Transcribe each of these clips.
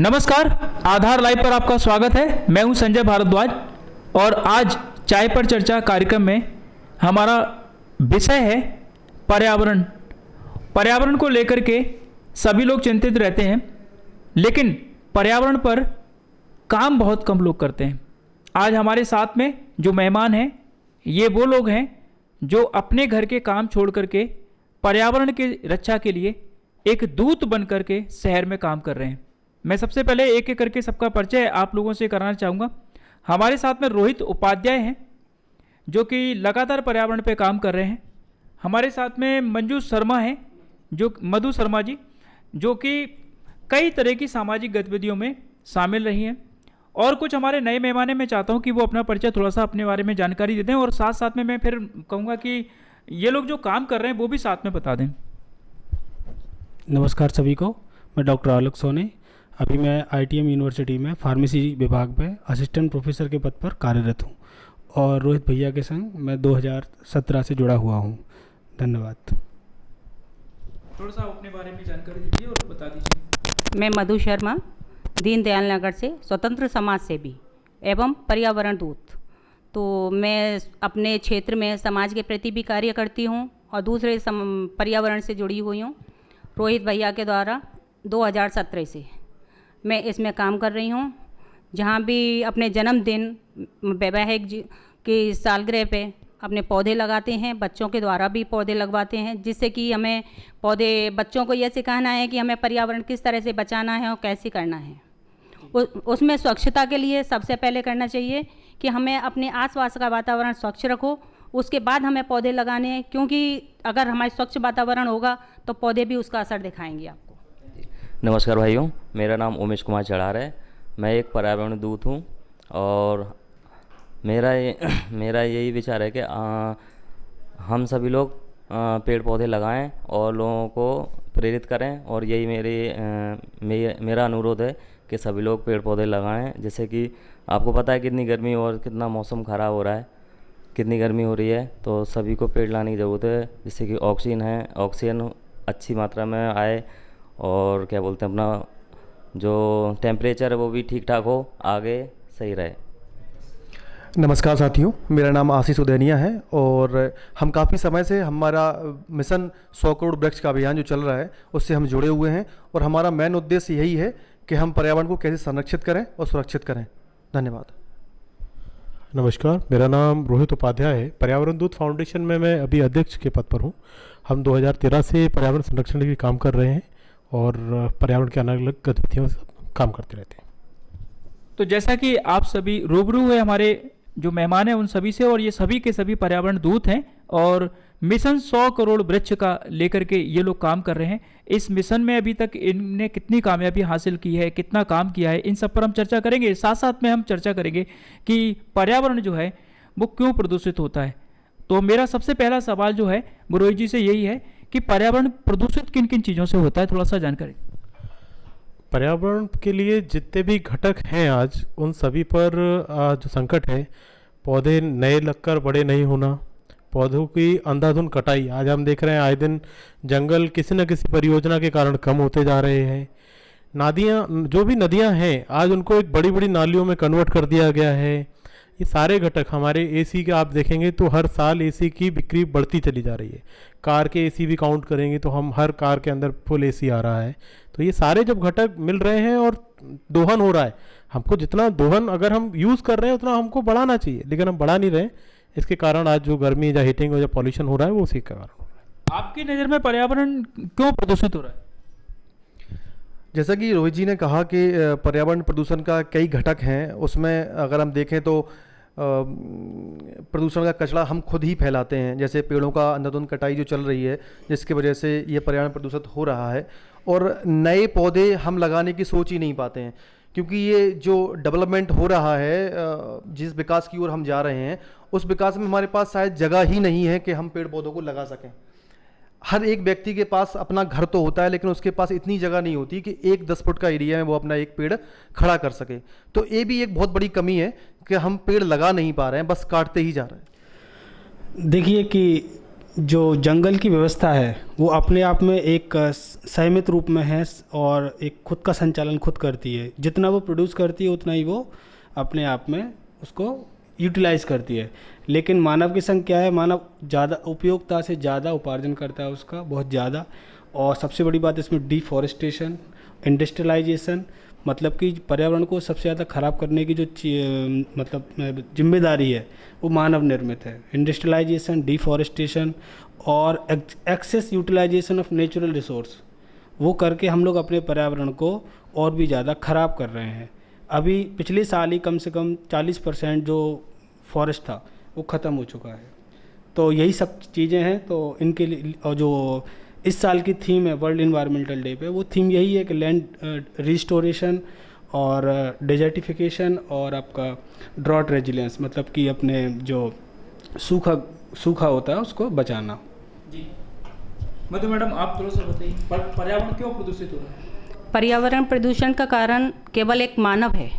नमस्कार, आधार लाइव पर आपका स्वागत है। मैं हूं संजय भारद्वाज और आज चाय पर चर्चा कार्यक्रम में हमारा विषय है पर्यावरण। पर्यावरण को लेकर के सभी लोग चिंतित रहते हैं, लेकिन पर्यावरण पर काम बहुत कम लोग करते हैं। आज हमारे साथ में जो मेहमान हैं, ये वो लोग हैं जो अपने घर के काम छोड़ करके पर्यावरण की रक्षा के लिए एक दूत बन करके शहर में काम कर रहे हैं। मैं सबसे पहले एक एक करके सबका परिचय आप लोगों से कराना चाहूँगा। हमारे साथ में रोहित उपाध्याय हैं जो कि लगातार पर्यावरण पे काम कर रहे हैं। हमारे साथ में मंजू शर्मा हैं, जो मधु शर्मा जी, जो कि कई तरह की सामाजिक गतिविधियों में शामिल रही हैं। और कुछ हमारे नए मेहमान हैं, मैं चाहता हूँ कि वो अपना परिचय थोड़ा सा अपने बारे में जानकारी दे दें और साथ साथ में मैं फिर कहूँगा कि ये लोग जो काम कर रहे हैं वो भी साथ में बता दें। नमस्कार सभी को, मैं डॉक्टर आलोक सोनी। अभी मैं ITM यूनिवर्सिटी में फार्मेसी विभाग में असिस्टेंट प्रोफेसर के पद पर कार्यरत हूँ और रोहित भैया के संग मैं 2017 से जुड़ा हुआ हूँ। धन्यवाद। थोड़ा सा अपने बारे में जानकारी दीजिए और बता दीजिए। मैं मधु शर्मा, दीनदयाल नगर से स्वतंत्र समाज सेवी एवं पर्यावरण दूत। तो मैं अपने क्षेत्र में समाज के प्रति भी कार्य करती हूँ और दूसरे पर्यावरण से जुड़ी हुई हूँ। रोहित भैया के द्वारा 2017 से मैं इसमें काम कर रही हूँ। जहाँ भी अपने जन्मदिन, वैवाहिक की सालगिरह पे अपने पौधे लगाते हैं, बच्चों के द्वारा भी पौधे लगवाते हैं, जिससे कि हमें पौधे, बच्चों को यह सिखाना है कि हमें पर्यावरण किस तरह से बचाना है और कैसे करना है। उसमें स्वच्छता के लिए सबसे पहले करना चाहिए कि हमें अपने आसपास का वातावरण स्वच्छ रखो, उसके बाद हमें पौधे लगाने हैं, क्योंकि अगर हमारे स्वच्छ वातावरण होगा तो पौधे भी उसका असर दिखाएंगे आपको। नमस्कार भाइयों, मेरा नाम उमेश कुमार चढ़ार है। मैं एक पर्यावरण दूत हूँ और मेरा यही विचार है कि हम सभी लोग पेड़ पौधे लगाएं और लोगों को प्रेरित करें, और यही मेरा अनुरोध है कि सभी लोग पेड़ पौधे लगाएं। जैसे कि आपको पता है कितनी गर्मी और कितना मौसम ख़राब हो रहा है, कितनी गर्मी हो रही है, तो सभी को पेड़ लाने की ज़रूरत है, जिससे कि ऑक्सीजन अच्छी मात्रा में आए और क्या बोलते हैं, अपना जो टेम्परेचर है वो भी ठीक ठाक हो, आगे सही रहे। नमस्कार साथियों, मेरा नाम आशीष उदैनिया है और हम काफ़ी समय से हमारा मिशन 100 करोड़ वृक्ष का अभियान जो चल रहा है उससे हम जुड़े हुए हैं और हमारा मेन उद्देश्य यही है कि हम पर्यावरण को कैसे संरक्षित करें और सुरक्षित करें। धन्यवाद। नमस्कार, मेरा नाम रोहित उपाध्याय है। पर्यावरण दूत फाउंडेशन में मैं अभी अध्यक्ष के पद पर हूँ। हम 2013 से पर्यावरण संरक्षण के लिए काम कर रहे हैं और पर्यावरण के अलग अलग गतिविधियों से काम करते रहते हैं। तो जैसा कि आप सभी रूबरू है, हमारे जो मेहमान हैं उन सभी से, और ये सभी के सभी पर्यावरण दूत हैं और मिशन 100 करोड़ वृक्ष का लेकर के ये लोग काम कर रहे हैं। इस मिशन में अभी तक इनने कितनी कामयाबी हासिल की है, कितना काम किया है, इन सब पर हम चर्चा करेंगे। साथ साथ में हम चर्चा करेंगे कि पर्यावरण जो है वो क्यों प्रदूषित होता है। तो मेरा सबसे पहला सवाल जो है वो रोहित जी से यही है कि पर्यावरण प्रदूषित किन किन चीज़ों से होता है, थोड़ा सा जानकारी। पर्यावरण के लिए जितने भी घटक हैं आज, उन सभी पर जो संकट है, पौधे नए लगकर बड़े नहीं होना, पौधों की अंधाधुंध कटाई। आज हम देख रहे हैं आए दिन जंगल किसी न किसी परियोजना के कारण कम होते जा रहे हैं। नदियाँ, जो भी नदियाँ हैं आज उनको एक बड़ी बड़ी नालियों में कन्वर्ट कर दिया गया है। ये सारे घटक, हमारे AC के आप देखेंगे तो हर साल AC की बिक्री बढ़ती चली जा रही है। कार के AC भी काउंट करेंगे तो हम हर कार के अंदर फुल AC आ रहा है। तो ये सारे जब घटक मिल रहे हैं और दोहन हो रहा है, हमको जितना दोहन अगर हम यूज़ कर रहे हैं उतना हमको बढ़ाना चाहिए, लेकिन हम बढ़ा नहीं रहे। इसके कारण आज जो गर्मी या हीटिंग या पॉल्यूशन हो रहा है वो उसी के कारण हो रहा है। आपकी नज़र में पर्यावरण क्यों प्रदूषित हो रहा है? जैसा कि रोहित जी ने कहा कि पर्यावरण प्रदूषण का कई घटक हैं, उसमें अगर हम देखें तो प्रदूषण का कचरा हम खुद ही फैलाते हैं। जैसे पेड़ों का अंधाधुंध कटाई जो चल रही है, जिसकी वजह से ये पर्यावरण प्रदूषित हो रहा है, और नए पौधे हम लगाने की सोच ही नहीं पाते हैं, क्योंकि ये जो डेवलपमेंट हो रहा है, जिस विकास की ओर हम जा रहे हैं, उस विकास में हमारे पास शायद जगह ही नहीं है कि हम पेड़ पौधों को लगा सकें। हर एक व्यक्ति के पास अपना घर तो होता है, लेकिन उसके पास इतनी जगह नहीं होती कि एक 10 फुट का एरिया में वो अपना एक पेड़ खड़ा कर सके। तो ये भी एक बहुत बड़ी कमी है कि हम पेड़ लगा नहीं पा रहे हैं, बस काटते ही जा रहे हैं। देखिए कि जो जंगल की व्यवस्था है वो अपने आप में एक संयमित रूप में है और एक खुद का संचालन खुद करती है। जितना वो प्रोड्यूस करती है उतना ही वो अपने आप में उसको यूटिलाइज करती है। लेकिन मानव की संग क्या है, मानव ज़्यादा उपयोगिता से ज़्यादा उपार्जन करता है उसका, बहुत ज़्यादा। और सबसे बड़ी बात इसमें डिफॉरेस्टेशन, इंडस्ट्रियलाइजेशन, मतलब कि पर्यावरण को सबसे ज़्यादा ख़राब करने की जो मतलब जिम्मेदारी है वो मानव निर्मित है। इंडस्ट्रियलाइजेशन, डिफॉरेस्टेशन और excess utilisation of natural resource, वो करके हम लोग अपने पर्यावरण को और भी ज़्यादा ख़राब कर रहे हैं। अभी पिछले साल ही कम से कम 40% जो फॉरेस्ट था वो ख़त्म हो चुका है। तो यही सब चीज़ें हैं। तो इनके लिए, और जो इस साल की थीम है वर्ल्ड इन्वायरमेंटल डे पे, वो थीम यही है कि लैंड रिस्टोरेशन और डेजर्टिफिकेशन और आपका ड्रॉट रेजिलियंस, मतलब कि अपने जो सूखा होता है उसको बचाना। जी मधु मैडम, आप थोड़ा सा बताइए पर्यावरण क्यों प्रदूषित हो रहा है? पर्यावरण प्रदूषण का कारण केवल एक मानव है,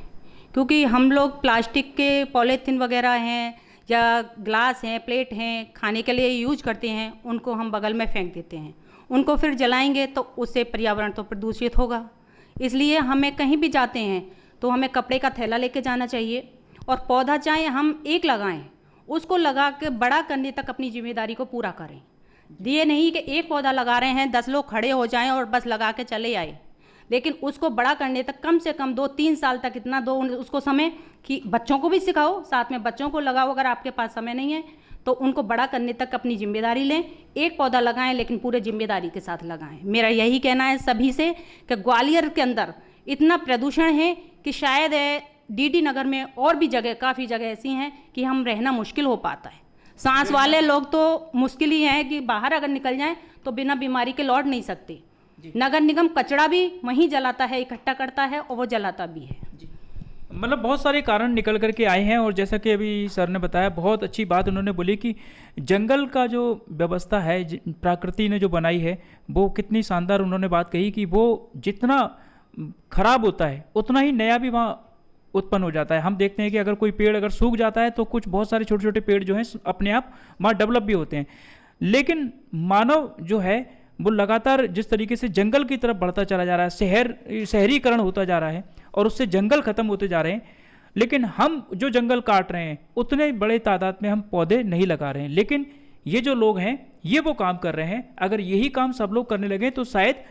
क्योंकि हम लोग प्लास्टिक के पॉलीथीन वगैरह हैं या ग्लास हैं, प्लेट हैं, खाने के लिए यूज करते हैं, उनको हम बगल में फेंक देते हैं। उनको फिर जलाएंगे तो उससे पर्यावरण तो प्रदूषित होगा। इसलिए हमें कहीं भी जाते हैं तो हमें कपड़े का थैला लेके जाना चाहिए, और पौधा चाहे हम एक लगाएं, उसको लगा के बड़ा करने तक अपनी जिम्मेदारी को पूरा करें। ये नहीं कि एक पौधा लगा रहे हैं, 10 लोग खड़े हो जाएं और बस लगा के चले आए, लेकिन उसको बड़ा करने तक कम से कम 2-3 साल तक इतना दो उसको समय कि बच्चों को भी सिखाओ, साथ में बच्चों को लगाओ। अगर आपके पास समय नहीं है तो उनको बड़ा करने तक अपनी जिम्मेदारी लें। एक पौधा लगाएं लेकिन पूरे जिम्मेदारी के साथ लगाएं। मेरा यही कहना है सभी से कि ग्वालियर के अंदर इतना प्रदूषण है कि शायद डीडी नगर में और भी जगह, काफ़ी जगह ऐसी हैं कि हम रहना मुश्किल हो पाता है। सांस वाले लोग तो मुश्किल ही हैं कि बाहर अगर निकल जाएं तो बिना बीमारी के लौट नहीं सकते। नगर निगम कचरा भी वहीं जलाता है, इकट्ठा करता है और वो जलाता भी है। मतलब बहुत सारे कारण निकल करके आए हैं। और जैसा कि अभी सर ने बताया, बहुत अच्छी बात उन्होंने बोली कि जंगल का जो व्यवस्था है प्रकृति ने जो बनाई है वो कितनी शानदार उन्होंने बात कही कि वो जितना खराब होता है उतना ही नया भी वहाँ उत्पन्न हो जाता है। हम देखते हैं कि अगर कोई पेड़ अगर सूख जाता है तो कुछ बहुत सारे छोटे छोटे पेड़ जो हैं अपने आप वहाँ डेवलप भी होते हैं। लेकिन मानव जो है वो लगातार जिस तरीके से जंगल की तरफ बढ़ता चला जा रहा है, शहरीकरण होता जा रहा है और उससे जंगल खत्म होते जा रहे हैं, लेकिन हम जो जंगल काट रहे हैं उतने बड़े तादाद में हम पौधे नहीं लगा रहे हैं। लेकिन ये जो लोग हैं ये वो काम कर रहे हैं। अगर यही काम सब लोग करने लगे तो शायद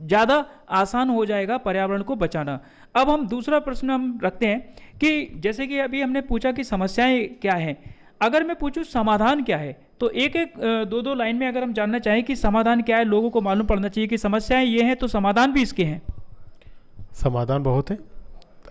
ज़्यादा आसान हो जाएगा पर्यावरण को बचाना। अब हम दूसरा प्रश्न हम रखते हैं कि जैसे कि अभी हमने पूछा कि समस्याएं क्या हैं, अगर मैं पूछूं समाधान क्या है, तो एक एक 2-2 लाइन में अगर हम जानना चाहें कि समाधान क्या है, लोगों को मालूम पड़ना चाहिए कि समस्याएं ये हैं तो समाधान भी इसके हैं। समाधान बहुत है।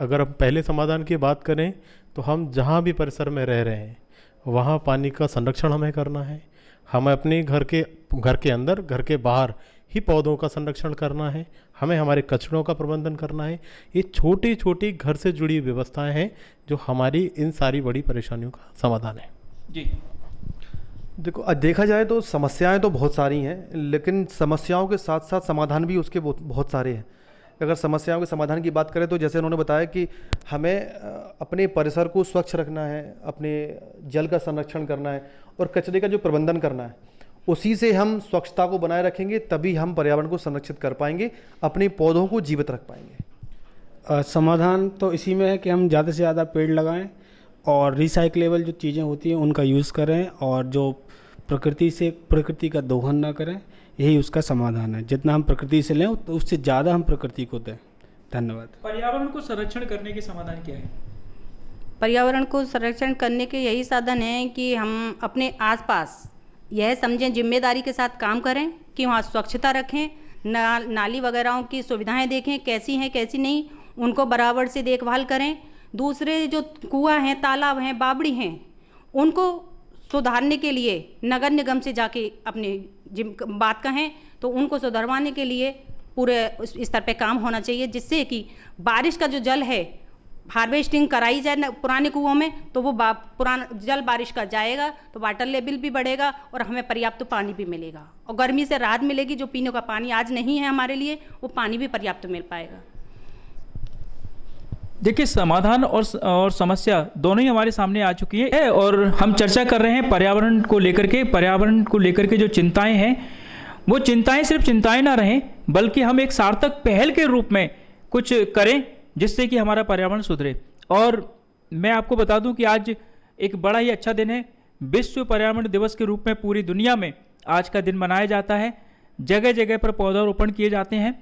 अगर हम पहले समाधान की बात करें तो हम जहाँ भी परिसर में रह रहे हैं वहाँ पानी का संरक्षण हमें करना है। हमें अपने घर के अंदर, घर के बाहर ही पौधों का संरक्षण करना है। हमें हमारे कचरों का प्रबंधन करना है। ये छोटी छोटी घर से जुड़ी व्यवस्थाएं हैं जो हमारी इन सारी बड़ी परेशानियों का समाधान है। जी देखो, देखा जाए तो समस्याएं तो बहुत सारी हैं, लेकिन समस्याओं के साथ साथ समाधान भी उसके बहुत सारे हैं। अगर समस्याओं के समाधान की बात करें तो जैसे उन्होंने बताया कि हमें अपने परिसर को स्वच्छ रखना है, अपने जल का संरक्षण करना है और कचरे का जो प्रबंधन करना है, उसी से हम स्वच्छता को बनाए रखेंगे, तभी हम पर्यावरण को संरक्षित कर पाएंगे, अपने पौधों को जीवित रख पाएंगे। समाधान तो इसी में है कि हम ज़्यादा से ज़्यादा पेड़ लगाएं और रिसाइक्लेबल जो चीज़ें होती हैं उनका यूज़ करें और जो प्रकृति का दोहन ना करें। यही उसका समाधान है। जितना हम प्रकृति से लें तो उससे ज़्यादा हम प्रकृति को दें। धन्यवाद। पर्यावरण को संरक्षण करने के समाधान क्या है? पर्यावरण को संरक्षण करने के यही साधन हैं कि हम अपने आसपास यह समझें, जिम्मेदारी के साथ काम करें कि वहाँ स्वच्छता रखें, नाली वगैरह की सुविधाएं देखें कैसी हैं कैसी नहीं, उनको बराबर से देखभाल करें। दूसरे जो कुआं हैं, तालाब हैं, बावड़ी हैं, उनको सुधारने के लिए नगर निगम से जाके अपनी बात कहें तो उनको सुधरवाने के लिए पूरे स्तर पे काम होना चाहिए, जिससे कि बारिश का जो जल है हार्वेस्टिंग कराई जाए पुराने कुओं में, तो वो पुराना जल बारिश का जाएगा तो वाटर लेवल भी बढ़ेगा और हमें पर्याप्त पानी भी मिलेगा और गर्मी से राहत मिलेगी। जो पीने का पानी आज नहीं है हमारे लिए, वो पानी भी पर्याप्त मिल पाएगा। देखिए, समाधान और समस्या दोनों ही हमारे सामने आ चुकी है और हम चर्चा कर रहे हैं पर्यावरण को लेकर के। पर्यावरण को लेकर के जो चिंताएं हैं, वो चिंताएं सिर्फ चिंताएं ना रहें, बल्कि हम एक सार्थक पहल के रूप में कुछ करें जिससे कि हमारा पर्यावरण सुधरे। और मैं आपको बता दूं कि आज एक बड़ा ही अच्छा दिन है। विश्व पर्यावरण दिवस के रूप में पूरी दुनिया में आज का दिन मनाया जाता है। जगह जगह पर पौधारोपण किए जाते हैं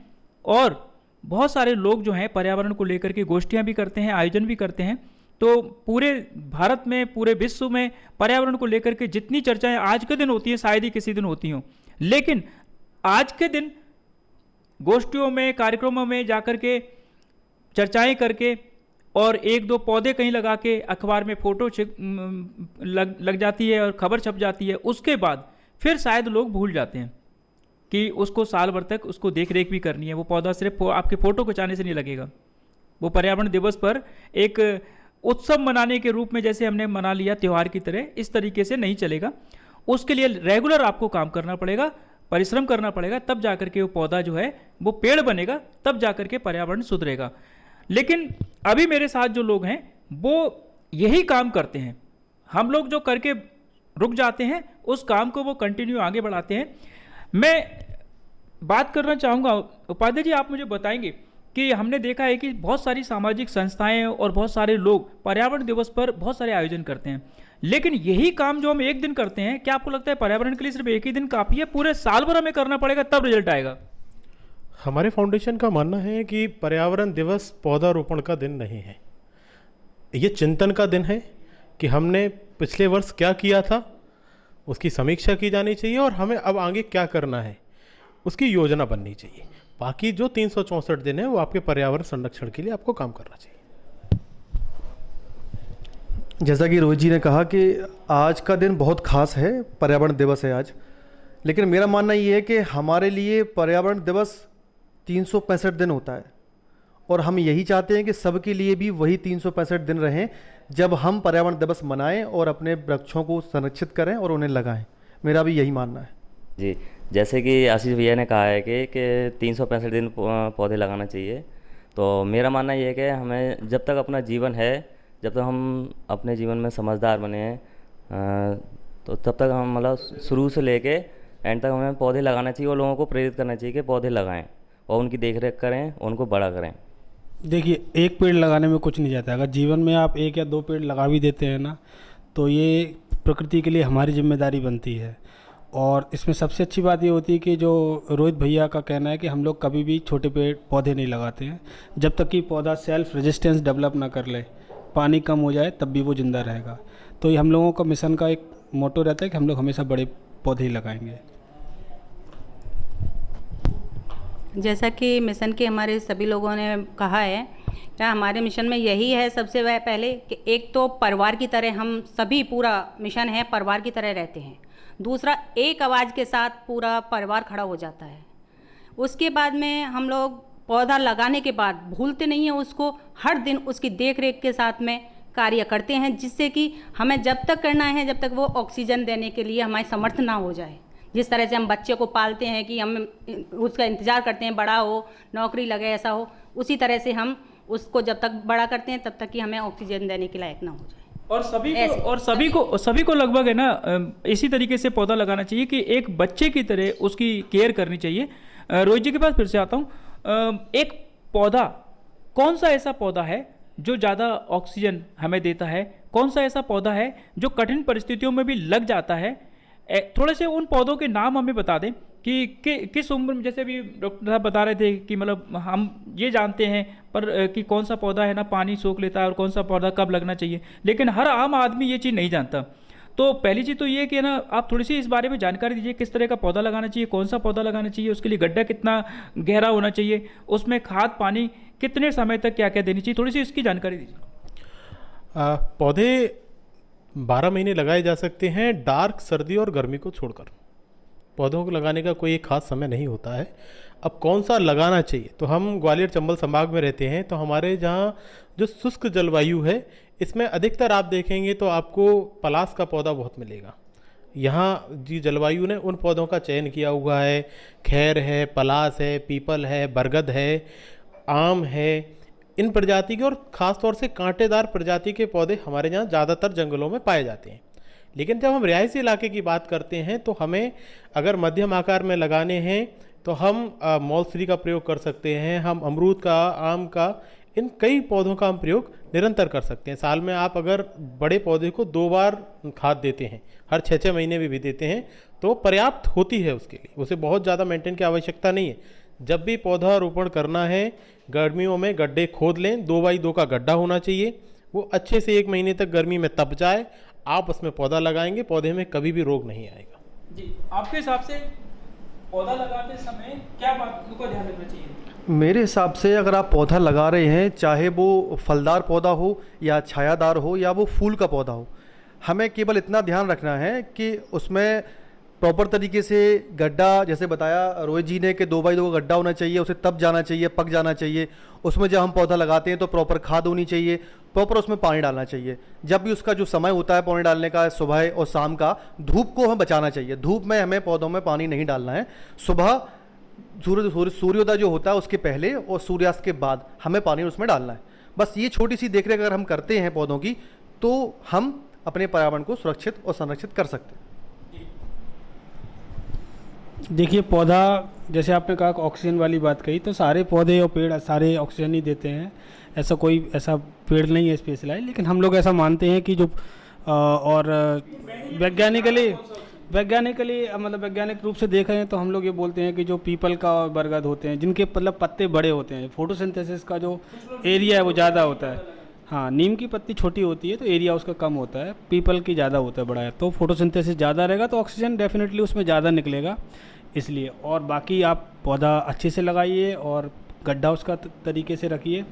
और बहुत सारे लोग जो हैं पर्यावरण को लेकर के गोष्ठियां भी करते हैं, आयोजन भी करते हैं। तो पूरे भारत में, पूरे विश्व में पर्यावरण को लेकर के जितनी चर्चाएं आज के दिन होती हैं, शायद ही किसी दिन होती हों, लेकिन आज के दिन गोष्ठियों में, कार्यक्रमों में जाकर के चर्चाएं करके और एक दो पौधे कहीं लगा के अखबार में फोटो लग जाती है और खबर छप जाती है, उसके बाद फिर शायद लोग भूल जाते हैं कि उसको साल भर तक उसको देख रेख भी करनी है। वो पौधा सिर्फ आपके फ़ोटो खिंचाने से नहीं लगेगा। वो पर्यावरण दिवस पर एक उत्सव मनाने के रूप में जैसे हमने मना लिया त्यौहार की तरह, इस तरीके से नहीं चलेगा। उसके लिए रेगुलर आपको काम करना पड़ेगा, परिश्रम करना पड़ेगा, तब जाकर के वो पौधा जो है वो पेड़ बनेगा, तब जाकर के पर्यावरण सुधरेगा। लेकिन अभी मेरे साथ जो लोग हैं वो यही काम करते हैं। हम लोग जो करके रुक जाते हैं, उस काम को वो कंटिन्यू आगे बढ़ाते हैं। मैं बात करना चाहूँगा, उपाध्याय जी आप मुझे बताएंगे कि हमने देखा है कि बहुत सारी सामाजिक संस्थाएं और बहुत सारे लोग पर्यावरण दिवस पर बहुत सारे आयोजन करते हैं, लेकिन यही काम जो हम एक दिन करते हैं, क्या आपको लगता है पर्यावरण के लिए सिर्फ एक ही दिन काफ़ी है? पूरे साल भर हमें करना पड़ेगा तब रिजल्ट आएगा? हमारे फाउंडेशन का मानना है कि पर्यावरण दिवस पौधारोपण का दिन नहीं है, ये चिंतन का दिन है कि हमने पिछले वर्ष क्या किया था, उसकी समीक्षा की जानी चाहिए और हमें अब आगे क्या करना है उसकी योजना बननी चाहिए। बाकी जो 364 दिन है वो आपके पर्यावरण संरक्षण के लिए आपको काम करना चाहिए। जैसा कि रोहित जी ने कहा कि आज का दिन बहुत खास है, पर्यावरण दिवस है आज, लेकिन मेरा मानना ये है कि हमारे लिए पर्यावरण दिवस 365 दिन होता है और हम यही चाहते हैं कि सबके लिए भी वही 365 दिन रहें जब हम पर्यावरण दिवस मनाएं और अपने वृक्षों को संरक्षित करें और उन्हें लगाएं। मेरा भी यही मानना है जी। जैसे कि आशीष भैया ने कहा है कि 365 दिन पौधे लगाना चाहिए, तो मेरा मानना ये है कि हमें जब तक अपना जीवन है, जब तक हम अपने जीवन में समझदार बने हैं, तो तब तक हम मतलब शुरू से लेके एंड तक हमें पौधे लगाना चाहिए और लोगों को प्रेरित करना चाहिए कि पौधे लगाएं और उनकी देखरेख करें, उनको बड़ा करें। देखिए, एक पेड़ लगाने में कुछ नहीं जाता। अगर जीवन में आप 1 या 2 पेड़ लगा भी देते हैं ना, तो ये प्रकृति के लिए हमारी जिम्मेदारी बनती है। और इसमें सबसे अच्छी बात ये होती है कि जो रोहित भैया का कहना है कि हम लोग कभी भी छोटे पेड़ पौधे नहीं लगाते हैं जब तक कि पौधा सेल्फ रेजिस्टेंस डेवलप ना कर ले, पानी कम हो जाए तब भी वो ज़िंदा रहेगा। तो ये हम लोगों का मिशन का एक मोटो रहता है कि हम लोग हमेशा बड़े पौधे ही लगाएंगे। जैसा कि मिशन के हमारे सभी लोगों ने कहा है, क्या हमारे मिशन में यही है सबसे पहले कि एक तो परिवार की तरह हम सभी, पूरा मिशन है परिवार की तरह रहते हैं। दूसरा, एक आवाज़ के साथ पूरा परिवार खड़ा हो जाता है। उसके बाद में हम लोग पौधा लगाने के बाद भूलते नहीं हैं उसको, हर दिन उसकी देख रेख के साथ में कार्य करते हैं, जिससे कि हमें जब तक करना है जब तक वो ऑक्सीजन देने के लिए हमारी समर्थ ना हो जाए। जिस तरह से हम बच्चे को पालते हैं कि हम उसका इंतज़ार करते हैं बड़ा हो, नौकरी लगे, ऐसा हो, उसी तरह से हम उसको जब तक बड़ा करते हैं तब तक कि हमें ऑक्सीजन देने के लायक ना हो जाए। और सभी को लगभग है ना इसी तरीके से पौधा लगाना चाहिए कि एक बच्चे की तरह उसकी केयर करनी चाहिए। रोहित जी के पास फिर से आता हूँ। एक पौधा, कौन सा ऐसा पौधा है जो ज़्यादा ऑक्सीजन हमें देता है? कौन सा ऐसा पौधा है जो कठिन परिस्थितियों में भी लग जाता है? थोड़े से उन पौधों के नाम हमें बता दें कि किस उम्र में, जैसे अभी डॉक्टर साहब बता रहे थे कि मतलब हम ये जानते हैं पर कि कौन सा पौधा है ना पानी सोख लेता है और कौन सा पौधा कब लगना चाहिए, लेकिन हर आम आदमी ये चीज़ नहीं जानता। तो पहली चीज़ तो ये कि ना आप थोड़ी सी इस बारे में जानकारी दीजिए, किस तरह का पौधा लगाना चाहिए, कौन सा पौधा लगाना चाहिए, उसके लिए गड्ढा कितना गहरा होना चाहिए, उसमें खाद पानी कितने समय तक क्या क्या देनी चाहिए, थोड़ी सी इसकी जानकारी दीजिए। पौधे 12 महीने लगाए जा सकते हैं, डार्क सर्दी और गर्मी को छोड़कर। पौधों को लगाने का कोई एक खास समय नहीं होता है। अब कौन सा लगाना चाहिए, तो हम ग्वालियर चंबल संभाग में रहते हैं, तो हमारे जहाँ जो शुष्क जलवायु है इसमें अधिकतर आप देखेंगे तो आपको पलास का पौधा बहुत मिलेगा। यहाँ जी जलवायु ने उन पौधों का चयन किया हुआ है, खैर है, पलास है, पीपल है, बरगद है, आम है, इन प्रजाति के और ख़ास तौर से कांटेदार प्रजाति के पौधे हमारे यहाँ ज़्यादातर जंगलों में पाए जाते हैं। लेकिन जब हम रिहायशी इलाके की बात करते हैं तो हमें अगर मध्यम आकार में लगाने हैं तो हम मॉलसरी का प्रयोग कर सकते हैं, हम अमरूद का, आम का, इन कई पौधों का हम प्रयोग निरंतर कर सकते हैं। साल में आप अगर बड़े पौधे को 2 बार खाद देते हैं, हर 6-6 महीने में भी देते हैं, तो पर्याप्त होती है उसके लिए, उसे बहुत ज़्यादा मेंटेन की आवश्यकता नहीं है। जब भी पौधा रोपण करना है, गर्मियों में गड्ढे खोद लें, 2x2 का गड्ढा होना चाहिए, वो अच्छे से 1 महीने तक गर्मी में तप जाए, आप उसमें पौधा लगाएंगे, पौधे में कभी भी रोग नहीं आएगा। जी, आपके हिसाब से पौधा लगाते समय क्या बातों का ध्यान रखना चाहिए? मेरे हिसाब से अगर आप पौधा लगा रहे हैं, चाहे वो फलदार पौधा हो या छायादार हो या वो फूल का पौधा हो, हमें केवल इतना ध्यान रखना है कि उसमें प्रॉपर तरीके से गड्ढा, जैसे बताया रोहित जी ने कि 2x2 का गड्ढा होना चाहिए, उसे तप जाना चाहिए, पक जाना चाहिए। उसमें जब हम पौधा लगाते हैं तो प्रॉपर खाद होनी चाहिए, प्रॉपर उसमें पानी डालना चाहिए। जब भी उसका जो समय होता है पानी डालने का, सुबह और शाम का, धूप को हमें बचाना चाहिए। धूप में हमें पौधों में पानी नहीं डालना है। सुबह सूर्योदय जो होता है उसके पहले और सूर्यास्त के बाद हमें पानी उसमें डालना है। बस ये छोटी सी देखरेख अगर हम करते हैं पौधों की, तो हम अपने पर्यावरण को सुरक्षित और संरक्षित कर सकते हैं। देखिए, पौधा जैसे आपने कहा ऑक्सीजन वाली बात कही, तो सारे पौधे और पेड़ सारे ऑक्सीजन ही देते हैं, ऐसा कोई ऐसा पेड़ नहीं है स्पेशलाइज। लेकिन हम लोग ऐसा मानते हैं कि जो और वैज्ञानिकली मतलब वैज्ञानिक रूप से देखें तो हम लोग ये बोलते हैं कि जो पीपल का और बरगद होते हैं, जिनके मतलब पत्ते बड़े होते हैं, फोटोसिंथेसिस का जो एरिया है वो ज़्यादा होता है। हाँ, नीम की पत्ती छोटी होती है तो एरिया उसका कम होता है, पीपल की ज़्यादा होता है, बड़ा है, तो फोटोसिंथेसिस ज़्यादा रहेगा तो ऑक्सीजन डेफिनेटली उसमें ज़्यादा निकलेगा, इसलिए। और बाकी आप पौधा अच्छे से लगाइए और गड्ढा उसका तरीके से रखिए,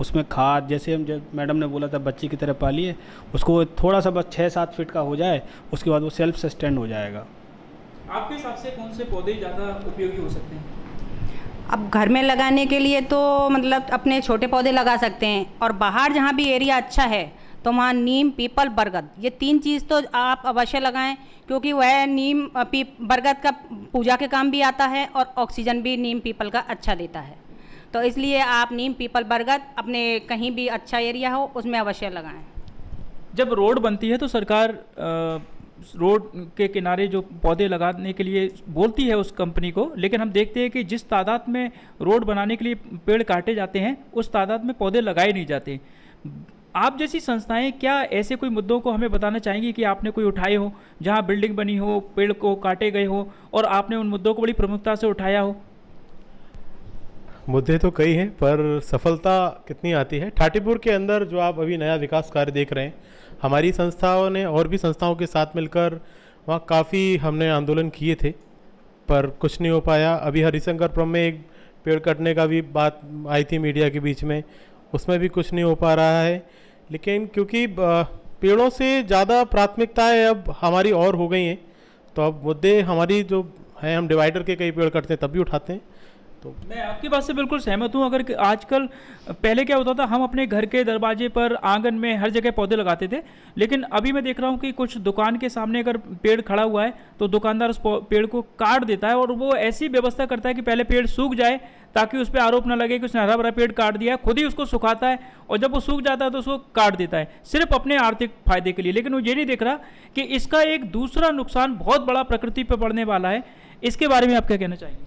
उसमें खाद, जैसे हम जब मैडम ने बोला था बच्चे की तरह पालिए उसको, थोड़ा सा बस 6-7 फीट का हो जाए, उसके बाद वो सेल्फ सस्टेंड हो जाएगा। आपके हिसाब से कौन से पौधे ज़्यादा उपयोगी हो सकते हैं? अब घर में लगाने के लिए तो मतलब अपने छोटे पौधे लगा सकते हैं, और बाहर जहाँ भी एरिया अच्छा है तो वहाँ नीम, पीपल, बरगद, ये 3 चीज़ तो आप अवश्य लगाएं, क्योंकि वह नीम बरगद का पूजा के काम भी आता है और ऑक्सीजन भी नीम पीपल का अच्छा देता है। तो इसलिए आप नीम, पीपल, बरगद अपने कहीं भी अच्छा एरिया हो उसमें अवश्य लगाएं। जब रोड बनती है तो सरकार रोड के किनारे जो पौधे लगाने के लिए बोलती है उस कंपनी को, लेकिन हम देखते हैं कि जिस तादाद में रोड बनाने के लिए पेड़ काटे जाते हैं उस तादाद में पौधे लगाए नहीं जाते। आप जैसी संस्थाएं क्या ऐसे कोई मुद्दों को हमें बताना चाहेंगी कि आपने कोई उठाए हो, जहां बिल्डिंग बनी हो, पेड़ को काटे गए हो और आपने उन मुद्दों को बड़ी प्रमुखता से उठाया हो? मुद्दे तो कई हैं, पर सफलता कितनी आती है। ठाटीपुर के अंदर जो आप अभी नया विकास कार्य देख रहे हैं, हमारी संस्थाओं ने और भी संस्थाओं के साथ मिलकर वहाँ काफ़ी हमने आंदोलन किए थे, पर कुछ नहीं हो पाया। अभी हरिशंकरपुरम में एक पेड़ कटने का भी बात आई थी मीडिया के बीच में, उसमें भी कुछ नहीं हो पा रहा है। लेकिन क्योंकि पेड़ों से ज़्यादा प्राथमिकताएं अब हमारी और हो गई हैं, तो अब मुद्दे हमारी जो हैं, हम डिवाइडर के कई पेड़ कटते हैं तब भी उठाते हैं। तो मैं आपकी बात से बिल्कुल सहमत हूँ। अगर आजकल, पहले क्या होता था, हम अपने घर के दरवाजे पर, आंगन में, हर जगह पौधे लगाते थे, लेकिन अभी मैं देख रहा हूँ कि कुछ दुकान के सामने अगर पेड़ खड़ा हुआ है तो दुकानदार उस पेड़ को काट देता है, और वो ऐसी व्यवस्था करता है कि पहले पेड़ सूख जाए ताकि उस पर आरोप ना लगे कि उसने हरा भरा पेड़ काट दिया है, खुद ही उसको सुखाता है, और जब वो सूख जाता है तो उसको काट देता है सिर्फ अपने आर्थिक फायदे के लिए। लेकिन वो ये नहीं देख रहा कि इसका एक दूसरा नुकसान बहुत बड़ा प्रकृति पर पड़ने वाला है। इसके बारे में आप क्या कहना चाहेंगे?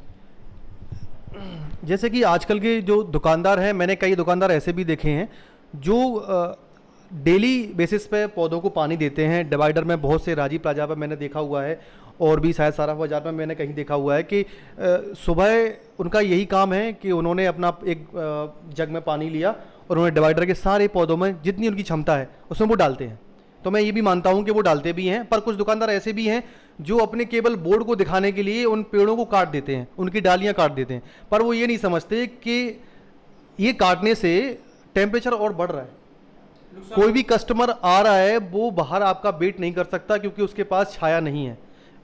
जैसे कि आजकल के जो दुकानदार हैं, मैंने कई दुकानदार ऐसे भी देखे हैं जो डेली बेसिस पे पौधों को पानी देते हैं। डिवाइडर में बहुत से, राजीव प्लाजा पर मैंने देखा हुआ है, और भी शायद सारा बाजार में मैंने कहीं देखा हुआ है कि सुबह उनका यही काम है कि उन्होंने अपना एक जग में पानी लिया और उन्होंने डिवाइडर के सारे पौधों में जितनी उनकी क्षमता है उसमें वो डालते हैं। तो मैं ये भी मानता हूँ कि वो डालते भी हैं, पर कुछ दुकानदार ऐसे भी हैं जो अपने केवल बोर्ड को दिखाने के लिए उन पेड़ों को काट देते हैं, उनकी डालियाँ काट देते हैं, पर वो ये नहीं समझते कि ये काटने से टेम्परेचर और बढ़ रहा है। कोई भी कस्टमर आ रहा है वो बाहर आपका वेट नहीं कर सकता क्योंकि उसके पास छाया नहीं है।